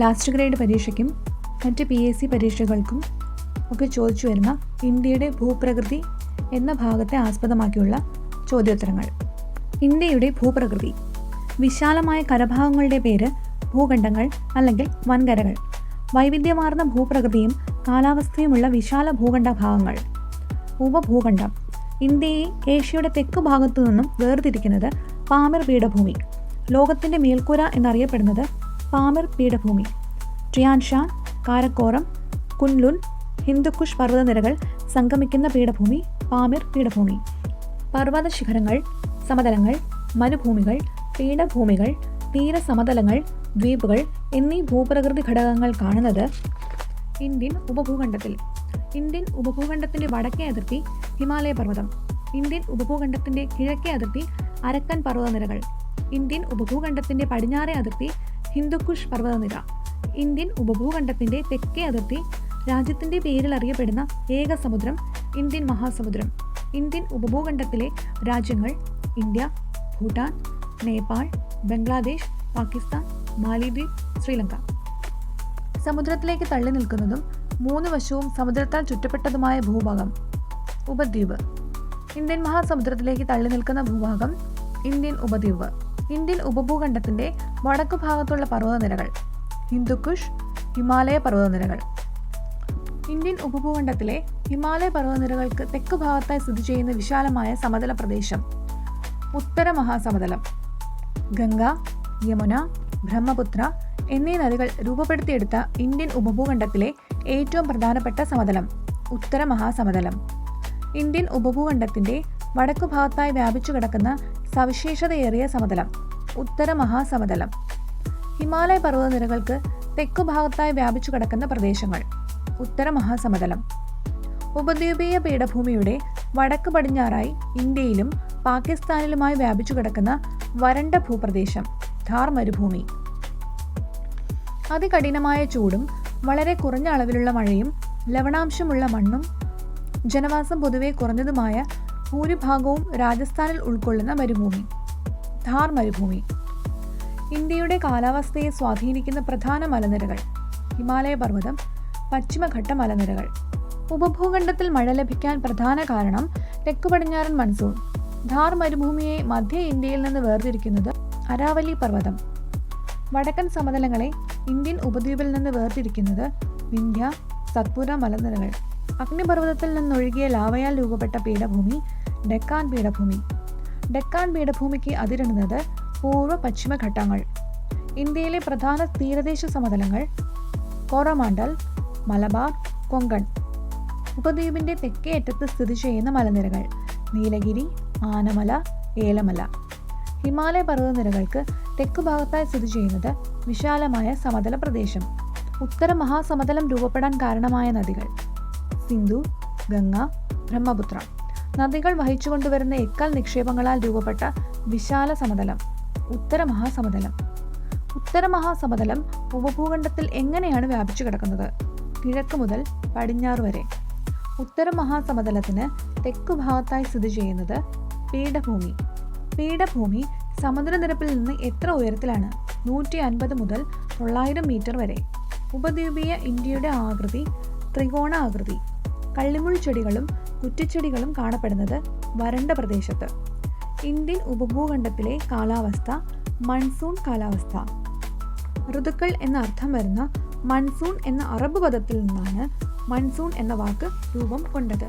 Last grade പരീക്ഷയ്ക്കും മറ്റ് PSC പരീക്ഷകൾക്കും ഒക്കെ ചോദിച്ചു വരുന്ന ഇന്ത്യയുടെ ഭൂപ്രകൃതി എന്ന ഭാഗത്തെ ആസ്പദമാക്കിയുള്ള ചോദ്യോത്തരങ്ങൾ. ഇന്ത്യയുടെ ഭൂപ്രകൃതി. വിശാലമായ കരഭാഗങ്ങളുടെ പേര് ഭൂഖണ്ഡങ്ങൾ അല്ലെങ്കിൽ വൻകരകൾ. വൈവിധ്യമാർന്ന ഭൂപ്രകൃതിയും കാലാവസ്ഥയുമുള്ള വിശാല ഭൂഖണ്ഡ ഭാഗങ്ങൾ. ഉപഭൂഖണ്ഡം. ഇന്ത്യയെ ഏഷ്യയുടെ തെക്കു ഭാഗത്തു നിന്നും വേർതിരിക്കുന്നത് പാമിർ പീഠഭൂമി. ലോകത്തിൻ്റെ മേൽക്കൂര എന്നറിയപ്പെടുന്നത് പാമിർ പീഠഭൂമി. ട്രിയാൻഷാൻ, കാരക്കോറം, കുൻലുൻ, ഹിന്ദുക്കുഷ് പർവ്വതനിരകൾ സംഗമിക്കുന്ന പീഠഭൂമി പാമിർ പീഠഭൂമി. പർവ്വത ശിഖരങ്ങൾ, സമതലങ്ങൾ, മരുഭൂമികൾ, പീഠഭൂമികൾ, തീരസമതലങ്ങൾ, ദ്വീപുകൾ എന്നീ ഭൂപ്രകൃതി ഘടകങ്ങൾ കാണുന്നത് ഇന്ത്യൻ ഉപഭൂഖണ്ഡത്തിൽ. ഇന്ത്യൻ ഉപഭൂഖണ്ഡത്തിൻ്റെ വടക്കേ അതിർത്തി ഹിമാലയ പർവ്വതം. ഇന്ത്യൻ ഉപഭൂഖണ്ഡത്തിൻ്റെ കിഴക്കേ അതിർത്തി അരക്കൻ പർവ്വതനിരകൾ. ഇന്ത്യൻ ഉപഭൂഖണ്ഡത്തിൻ്റെ പടിഞ്ഞാറേ അതിർത്തി ഹിന്ദുക്കുഷ് പർവ്വതനിര. ഇന്ത്യൻ ഉപഭൂഖണ്ഡത്തിൻ്റെ തെക്കേ അതിർത്തി രാജ്യത്തിൻ്റെ പേരിൽ അറിയപ്പെടുന്ന ഏക സമുദ്രം ഇന്ത്യൻ മഹാസമുദ്രം. ഇന്ത്യൻ ഉപഭൂഖണ്ഡത്തിലെ രാജ്യങ്ങൾ ഇന്ത്യ, ഭൂട്ടാൻ, നേപ്പാൾ, ബംഗ്ലാദേശ്, പാകിസ്ഥാൻ, മാലിദ്വീപ്, ശ്രീലങ്ക. സമുദ്രത്തിലേക്ക് തള്ളി നിൽക്കുന്നതും 3 വശവും സമുദ്രത്താൽ ചുറ്റപ്പെട്ടതുമായ ഭൂഭാഗം ഉപദ്വീപ്. ഇന്ത്യൻ മഹാസമുദ്രത്തിലേക്ക് തള്ളി നിൽക്കുന്ന ഭൂഭാഗം ഇന്ത്യൻ ഉപദ്വീപ്. ഇന്ത്യൻ ഉപഭൂഖണ്ഡത്തിൻ്റെ വടക്കു ഭാഗത്തുള്ള പർവ്വതനിരകൾ ഹിന്ദുക്കുഷ്, ഹിമാലയ പർവ്വതനിരകൾ. ഇന്ത്യൻ ഉപഭൂഖണ്ഡത്തിലെ ഹിമാലയ പർവ്വതനിരകൾക്ക് തെക്കു ഭാഗത്തായി സ്ഥിതി ചെയ്യുന്ന വിശാലമായ സമതല പ്രദേശം ഉത്തര മഹാസമതലം. ഗംഗ, യമുന, ബ്രഹ്മപുത്ര എന്നീ നദികൾ രൂപപ്പെടുത്തിയെടുത്ത ഇന്ത്യൻ ഉപഭൂഖണ്ഡത്തിലെ ഏറ്റവും പ്രധാനപ്പെട്ട സമതലം ഉത്തര മഹാസമതലം. ഇന്ത്യൻ ഉപഭൂഖണ്ഡത്തിൻ്റെ വടക്കു ഭാഗത്തായി വ്യാപിച്ചു കിടക്കുന്ന സവിശേഷതയേറിയ സമതലം ഉത്തര മഹാസമതലം. ഹിമാലയ പർവ്വതനിരകൾക്ക് തെക്കു ഭാഗത്തായി വ്യാപിച്ചു കിടക്കുന്ന പ്രദേശങ്ങൾ ഉത്തര മഹാസമതലം. ഉപദ്വീപീയ പീഠഭൂമിയുടെ വടക്ക് പടിഞ്ഞാറായി ഇന്ത്യയിലും പാകിസ്ഥാനിലുമായി വ്യാപിച്ചു കിടക്കുന്ന വരണ്ട ഭൂപ്രദേശം ഥാർ മരുഭൂമി. അതികഠിനമായ ചൂടും വളരെ കുറഞ്ഞ അളവിലുള്ള മഴയും ലവണാംശമുള്ള മണ്ണും ജനവാസം പൊതുവെ കുറഞ്ഞതുമായ ഭൂരിഭാഗവും രാജസ്ഥാനിൽ ഉൾക്കൊള്ളുന്ന മരുഭൂമി ഥാർ മരുഭൂമി. ഇന്ത്യയുടെ കാലാവസ്ഥയെ സ്വാധീനിക്കുന്ന പ്രധാന മലനിരകൾ ഹിമാലയ പർവ്വതം, പശ്ചിമഘട്ട മലനിരകൾ. ഉപഭൂഖണ്ഡത്തിൽ മഴ ലഭിക്കാൻ പ്രധാന കാരണം തെക്കു പടിഞ്ഞാറൻ മൺസൂൺ. ഥാർ മരുഭൂമിയെ മധ്യ ഇന്ത്യയിൽ നിന്ന് വേർതിരിക്കുന്നത് അരാവലി പർവ്വതം. വടക്കൻ സമതലങ്ങളെ ഇന്ത്യൻ ഉപദ്വീപിൽ നിന്ന് വേർതിരിക്കുന്നത് വിന്ധ്യ, സത്പുര മലനിരകൾ. അഗ്നിപർവ്വതത്തിൽ നിന്നൊഴുകിയ ലാവയാൽ രൂപപ്പെട്ട പീഠഭൂമി ഡെക്കാൻ പീഠഭൂമി. ഡെക്കാൻ പീഠഭൂമിക്ക് അതിരിടുന്നത് പൂർവ്വ പശ്ചിമഘട്ടങ്ങൾ. ഇന്ത്യയിലെ പ്രധാന തീരദേശ സമതലങ്ങൾ കോറമാണ്ടൽ, മലബാർ, കൊങ്കൺ. ഉപദ്വീപിൻ്റെ തെക്കേ അറ്റത്ത് സ്ഥിതി ചെയ്യുന്ന മലനിരകൾ നീലഗിരി, ആനമല, ഏലമല. ഹിമാലയ പർവ്വതനിരകൾക്ക് തെക്കു ഭാഗത്തായി സ്ഥിതി ചെയ്യുന്നത് വിശാലമായ സമതല പ്രദേശം. ഉത്തര മഹാസമതലം രൂപപ്പെടാൻ കാരണമായ നദികൾ സിന്ധു, ഗംഗ, ബ്രഹ്മപുത്ര. നദികൾ വഹിച്ചുകൊണ്ടുവരുന്ന എക്കൽ നിക്ഷേപങ്ങളാൽ രൂപപ്പെട്ട വിശാല സമതലം ഉത്തര മഹാസമതലം. ഉത്തര മഹാസമതലം ഉപഭൂഖണ്ഡത്തിൽ എങ്ങനെയാണ് വ്യാപിച്ചു കിടക്കുന്നത്? കിഴക്ക് മുതൽ പടിഞ്ഞാറ് വരെ. ഉത്തര മഹാസമതലത്തിന് തെക്കു ഭാഗത്തായി സ്ഥിതി ചെയ്യുന്നത് പീഠഭൂമി. പീഠഭൂമി സമുദ്രനിരപ്പിൽ നിന്ന് എത്ര ഉയരത്തിലാണ്? 150 മുതൽ 900 മീറ്റർ വരെ. ഉപദ്വീപീയ ഇന്ത്യയുടെ ആകൃതി ത്രികോണ ആകൃതി. കള്ളിമുൾ ചെടികളും കുറ്റിച്ചെടികളും കാണപ്പെടുന്നത് വരണ്ട പ്രദേശത്ത്. ഇന്ത്യൻ ഉപഭൂഖണ്ഡത്തിലെ കാലാവസ്ഥ മൺസൂൺ കാലാവസ്ഥ. ഋതുക്കൾ എന്ന അർത്ഥം വരുന്ന മൺസൂൺ എന്ന അറബ് പദത്തിൽ നിന്നാണ് മൺസൂൺ എന്ന വാക്ക് രൂപം കൊണ്ടത്.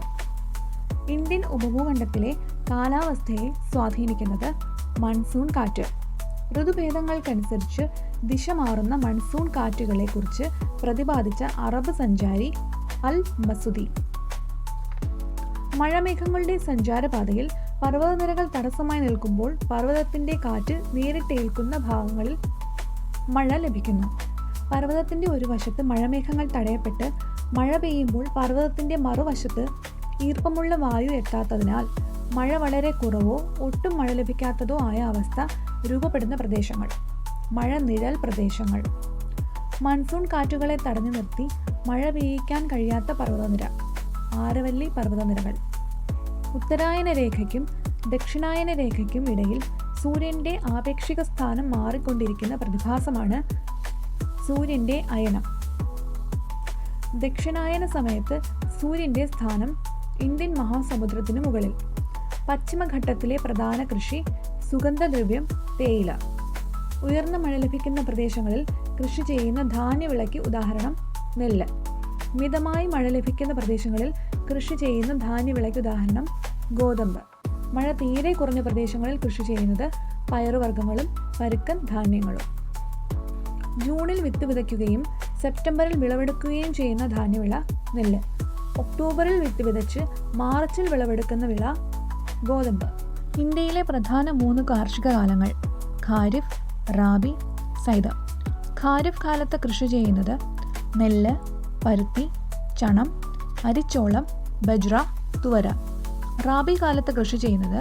ഇന്ത്യൻ ഉപഭൂഖണ്ഡത്തിലെ കാലാവസ്ഥയെ സ്വാധീനിക്കുന്നത് മൺസൂൺ കാറ്റ്. ഋതുഭേദങ്ങൾക്കനുസരിച്ച് ദിശ മാറുന്ന മൺസൂൺ കാറ്റുകളെക്കുറിച്ച് പ്രതിപാദിച്ച അറബ് സഞ്ചാരി അൽ മസുദി. മഴമേഘങ്ങളുടെ സഞ്ചാരപാതയിൽ പർവ്വതനിരകൾ തടസ്സമായി നിൽക്കുമ്പോൾ പർവ്വതത്തിൻ്റെ കാറ്റ് നേരിട്ടേൽക്കുന്ന ഭാഗങ്ങളിൽ മഴ ലഭിക്കുന്നു. പർവ്വതത്തിൻ്റെ ഒരു വശത്ത് മഴമേഘങ്ങൾ തടയപ്പെട്ട് മഴ പെയ്യുമ്പോൾ പർവ്വതത്തിൻ്റെ മറുവശത്ത് ഈർപ്പമുള്ള വായു എത്താത്തതിനാൽ മഴ വളരെ കുറവോ ഒട്ടും മഴ ലഭിക്കാത്തതോ ആയ അവസ്ഥ രൂപപ്പെടുന്ന പ്രദേശങ്ങൾ മഴ നിഴൽ പ്രദേശങ്ങൾ. മൺസൂൺ കാറ്റുകളെ തടഞ്ഞു നിർത്തി മഴ പെയ്യിക്കാൻ കഴിയാത്ത പർവ്വതനിര ആരവല്ലി പർവ്വതനിരകൾ. ഉത്തരായന രേഖയ്ക്കും ദക്ഷിണായന രേഖയ്ക്കും ഇടയിൽ സൂര്യൻ്റെ ആപേക്ഷിക സ്ഥാനം മാറിക്കൊണ്ടിരിക്കുന്ന പ്രതിഭാസമാണ് സൂര്യൻ്റെ അയനം. ദക്ഷിണായന സമയത്ത് സൂര്യൻ്റെ സ്ഥാനം ഇന്ത്യൻ മഹാസമുദ്രത്തിനു മുകളിൽ. പശ്ചിമഘട്ടത്തിലെ പ്രധാന കൃഷി സുഗന്ധദ്രവ്യം, തേയില. ഉയർന്ന മഴ ലഭിക്കുന്ന പ്രദേശങ്ങളിൽ കൃഷി ചെയ്യുന്ന ധാന്യവിളയ്ക്ക് ഉദാഹരണം നെല്ല്. മിതമായി മഴ ലഭിക്കുന്ന പ്രദേശങ്ങളിൽ കൃഷി ചെയ്യുന്ന ധാന്യവിളയ്ക്ക് ഉദാഹരണം ഗോതമ്പ്. മഴ തീരെ കുറഞ്ഞ പ്രദേശങ്ങളിൽ കൃഷി ചെയ്യുന്നത് പയറുവർഗ്ഗങ്ങളും പരുക്കൻ ധാന്യങ്ങളും. ജൂണിൽ വിത്ത് വിതയ്ക്കുകയും സെപ്റ്റംബറിൽ വിളവെടുക്കുകയും ചെയ്യുന്ന ധാന്യവിള നെല്ല്. ഒക്ടോബറിൽ വിത്ത് വിതച്ച് മാർച്ചിൽ വിളവെടുക്കുന്ന വിള ഗോതമ്പ്. ഇന്ത്യയിലെ പ്രധാന 3 കാർഷിക കാലങ്ങൾ ഖാരിഫ്, റാബി, സൈദ്. ഖാരിഫ് കാലത്ത് കൃഷി ചെയ്യുന്നത് നെല്ല്, പരുത്തി, ചണം, അരിച്ചോളം, ബജ്ര, തുവര. റാബി കാലത്ത് കൃഷി ചെയ്യുന്നത്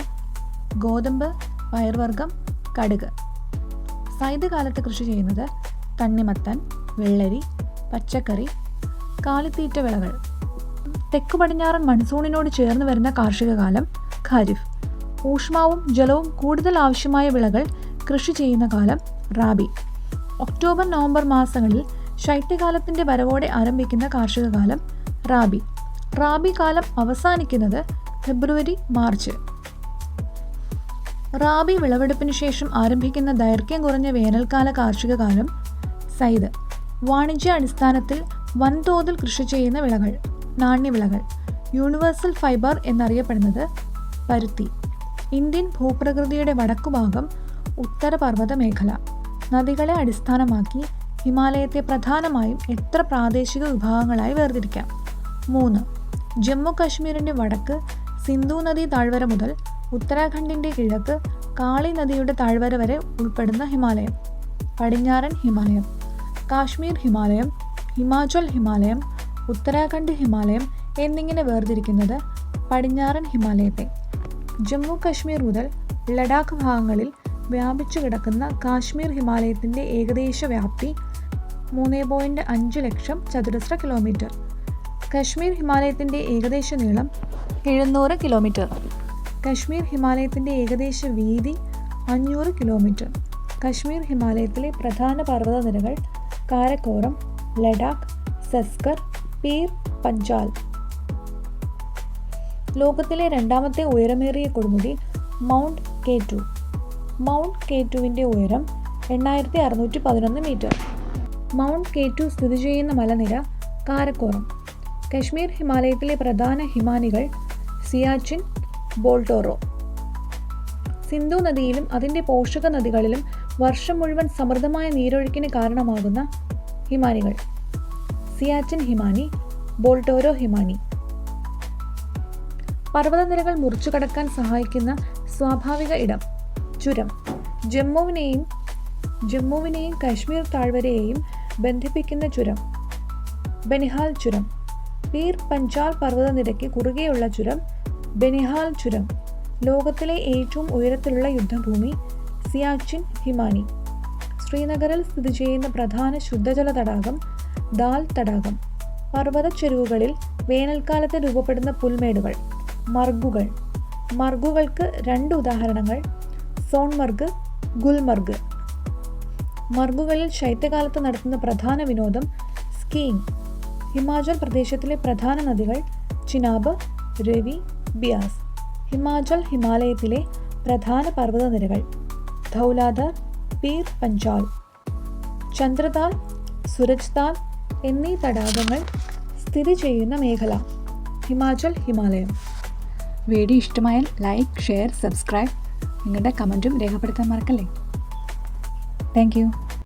ഗോതമ്പ്, പയർവർഗ്ഗം, കടുക്. സൈദ് കാലത്ത് കൃഷി ചെയ്യുന്നത് തണ്ണിമത്തൻ, വെള്ളരി, പച്ചക്കറി, കാലിത്തീറ്റ വിളകൾ. തെക്കു പടിഞ്ഞാറൻ മൺസൂണിനോട് ചേർന്ന് വരുന്ന കാർഷിക കാലം ഖാരിഫ്. ഊഷ്മാവും ജലവും കൂടുതൽ ആവശ്യമായ വിളകൾ കൃഷി ചെയ്യുന്ന കാലം റാബി. ഒക്ടോബർ നവംബർ മാസങ്ങളിൽ ശൈത്യകാലത്തിൻ്റെ വരവോടെ ആരംഭിക്കുന്ന കാർഷിക കാലം റാബി. റാബി കാലം അവസാനിക്കുന്നത് ഫെബ്രുവരി മാർച്ച്. റാബി വിളവെടുപ്പിന് ശേഷം ആരംഭിക്കുന്ന ദൈർഘ്യം കുറഞ്ഞ വേനൽക്കാല കാർഷിക കാലം സൈദ്. വാണിജ്യ അടിസ്ഥാനത്തിൽ വൻതോതിൽ കൃഷി ചെയ്യുന്ന വിളകൾ നാണ്യവിളകൾ. യൂണിവേഴ്സൽ ഫൈബർ എന്നറിയപ്പെടുന്നത് പരുത്തി. ഇന്ത്യൻ ഭൂപ്രകൃതിയുടെ വടക്കുഭാഗം ഉത്തരപർവ്വത മേഖല. നദികളെ അടിസ്ഥാനമാക്കി ഹിമാലയത്തെ പ്രധാനമായും 8 പ്രാദേശിക വിഭാഗങ്ങളായി വേർതിരിക്കാം. 3. ജമ്മു കാശ്മീരിൻ്റെ വടക്ക് സിന്ധു നദീ താഴ്വര മുതൽ ഉത്തരാഖണ്ഡിൻ്റെ കിഴക്ക് കാളി നദിയുടെ താഴ്വര വരെ ഉൾപ്പെടുന്ന ഹിമാലയം. പടിഞ്ഞാറൻ ഹിമാലയം, കാശ്മീർ ഹിമാലയം, ഹിമാചൽ ഹിമാലയം, ഉത്തരാഖണ്ഡ് ഹിമാലയം എന്നിങ്ങനെ വേർതിരിക്കുന്നത് പടിഞ്ഞാറൻ ഹിമാലയത്തെ. ജമ്മു കാശ്മീർ മുതൽ ലഡാക്ക് ഭാഗങ്ങളിൽ വ്യാപിച്ചു കിടക്കുന്ന കാശ്മീർ ഹിമാലയത്തിൻ്റെ ഏകദേശ വ്യാപ്തി 3.5 ലക്ഷം ചതുരശ്ര കിലോമീറ്റർ. കശ്മീർ ഹിമാലയത്തിൻ്റെ ഏകദേശ നീളം 700 കിലോമീറ്റർ. കശ്മീർ ഹിമാലയത്തിൻ്റെ ഏകദേശ വീതി 500 കിലോമീറ്റർ. കശ്മീർ ഹിമാലയത്തിലെ പ്രധാന പർവ്വതനിരകൾ കാരക്കോറം, ലഡാക്ക്, സസ്കർ, പീർ പഞ്ചാൽ. ലോകത്തിലെ രണ്ടാമത്തെ ഉയരമേറിയ കൊടുമുടി മൗണ്ട് K2. മൗണ്ട് K2വിൻ്റെ ഉയരം 8611 മീറ്റർ. മൗണ്ട് K2 സ്ഥിതി ചെയ്യുന്ന മലനിര കാരക്കോറം. കശ്മീർ ഹിമാലയത്തിലെ പ്രധാന ഹിമാനികൾ സിയാച്ചിൻ, ബോൾട്ടോറോ. സിന്ധു നദിയിലും അതിൻ്റെ പോഷക നദികളിലും വർഷം മുഴുവൻ സമൃദ്ധമായ നീരൊഴുക്കിന് കാരണമാകുന്ന ഹിമാനികൾ സിയാച്ചിൻ ഹിമാനി, ബോൾട്ടോറോ ഹിമാനി. പർവ്വതനിരകൾ മുറിച്ചു കടക്കാൻ സഹായിക്കുന്ന സ്വാഭാവിക ഇടം ചുരം. ജമ്മുവിനെയും കാശ്മീർ താഴ്വരയെയും ബന്ധിപ്പിക്കുന്ന ചുരം ബനിഹാൽ ചുരം. പീർ പഞ്ചാൽ പർവ്വതനിരയ്ക്ക് കുറുകെയുള്ള ചുരം ബനിഹാൽ ചുരം. ലോകത്തിലെ ഏറ്റവും ഉയരത്തിലുള്ള യുദ്ധഭൂമി സിയാച്ചിൻ ഹിമാനി. ശ്രീനഗറിൽ സ്ഥിതി ചെയ്യുന്ന പ്രധാന ശുദ്ധജല തടാകം ദാൽ തടാകം. പർവ്വത ചെരുവുകളിൽ വേനൽക്കാലത്ത് രൂപപ്പെടുന്ന പുൽമേടുകൾ മർഗുകൾ. മർഗുകൾക്ക് 2 ഉദാഹരണങ്ങൾ സോൺമർഗ്, ഗുൽമർഗ്. മർഗുകളിൽ ശൈത്യകാലത്ത് നടത്തുന്ന പ്രധാന വിനോദം സ്കീയിങ്. ഹിമാചൽ പ്രദേശത്തിലെ പ്രധാന നദികൾ ചിനാബ്, രവി, ബിയാസ്. ഹിമാചൽ ഹിമാലയത്തിലെ പ്രധാന പർവ്വതനിരകൾ ധൗലാധാർ, പീർ പഞ്ചാൽ, ചന്ദ്രതാൽ, സുരജ്താൽ എന്നീ തടാകങ്ങൾ സ്ഥിതി ചെയ്യുന്ന മേഖല ഹിമാചൽ ഹിമാലയം. വീഡിയോ ഇഷ്ടമായാൽ ലൈക്ക്, ഷെയർ, സബ്സ്ക്രൈബ്. നിങ്ങളുടെ കമൻറ്റും രേഖപ്പെടുത്താൻ മറക്കല്ലേ. Thank you.